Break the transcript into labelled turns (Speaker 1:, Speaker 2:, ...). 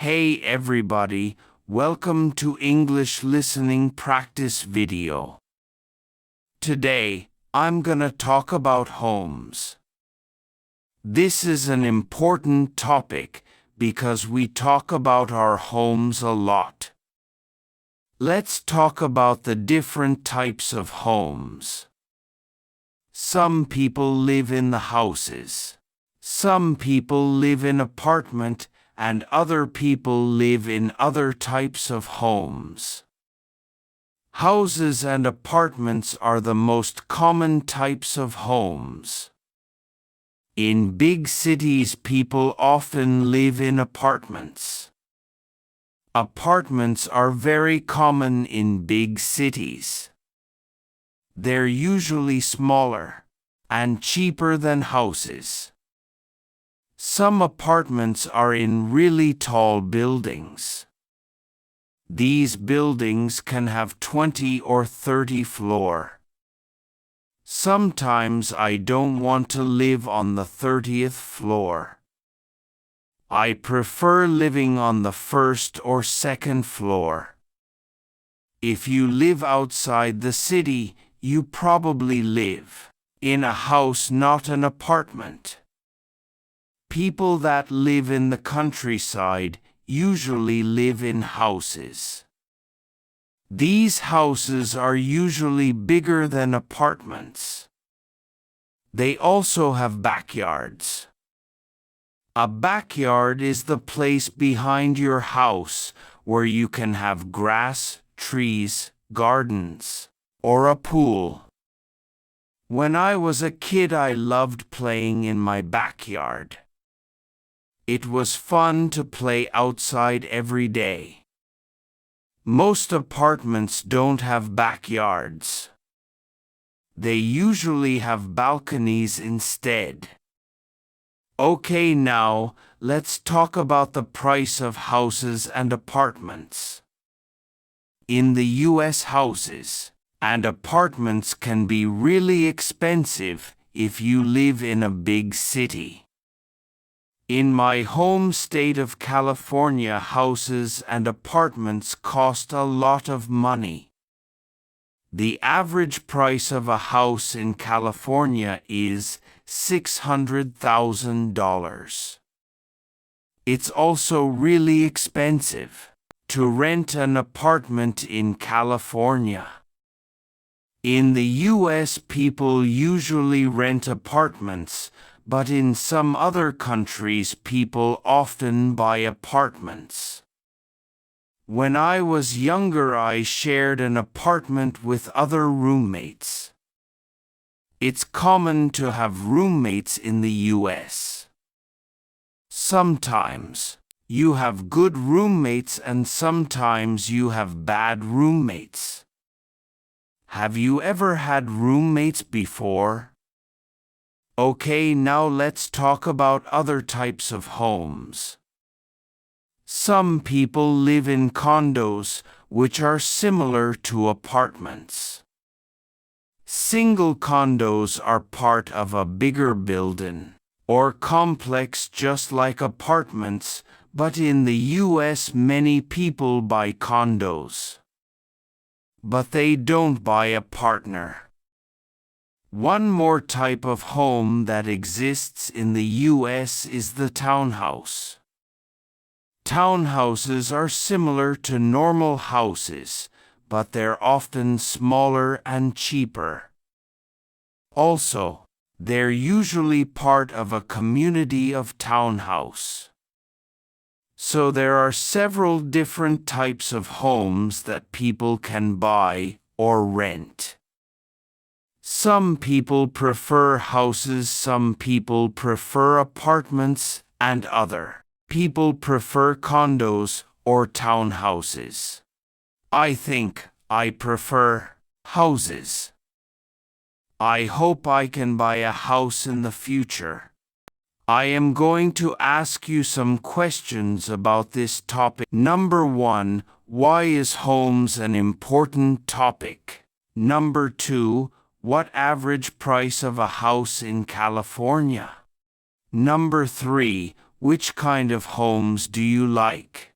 Speaker 1: Hey everybody, welcome to English listening practice video. Today, I'm gonna talk about homes. This is an important topic because we talk about our homes a lot. Let's talk about the different types of homes. Some people live in the houses. Some people live in apartments, and other people live in other types of homes. Houses and apartments are the most common types of homes. In big cities, people often live in apartments. Apartments are very common in big cities. They're usually smaller and cheaper than houses. Some apartments are in really tall buildings. These buildings can have 20 or 30 floors. Sometimes I don't want to live on the 30th floor. I prefer living on the first or second floor. If you live outside the city, you probably live in a house, not an apartment. People that live in the countryside usually live in houses. These houses are usually bigger than apartments. They also have backyards. A backyard is the place behind your house where you can have grass, trees, gardens, or a pool. When I was a kid, I loved playing in my backyard. It was fun to play outside every day. Most apartments don't have backyards. They usually have balconies instead. Okay, now let's talk about the price of houses and apartments. In the US, houses and apartments can be really expensive if you live in a big city. In my home state of California, houses and apartments cost a lot of money. The average price of a house in California is $600,000. It's also really expensive to rent an apartment in California. In the US, people usually rent apartments, but in some other countries, people often buy apartments. When I was younger, I shared an apartment with other roommates. It's common to have roommates in the US. Sometimes you have good roommates and sometimes you have bad roommates. Have you ever had roommates before? Okay, now let's talk about other types of homes. Some people live in condos, which are similar to apartments. Single condos are part of a bigger building or complex just like apartments, but in the US many people buy condos. But they don't buy a partner. One more type of home that exists in the US is the townhouse. Townhouses are similar to normal houses, but they're often smaller and cheaper. Also, they're usually part of a community of townhouse. So there are several different types of homes that people can buy or rent. Some people prefer houses, some people prefer apartments, and other people prefer condos or townhouses. I think I prefer houses. I hope I can buy a house in the future. I am going to ask you some questions about this topic. Number 1, why is homes an important topic? Number 2, what average price of a house in California? Number 3, which kind of homes do you like?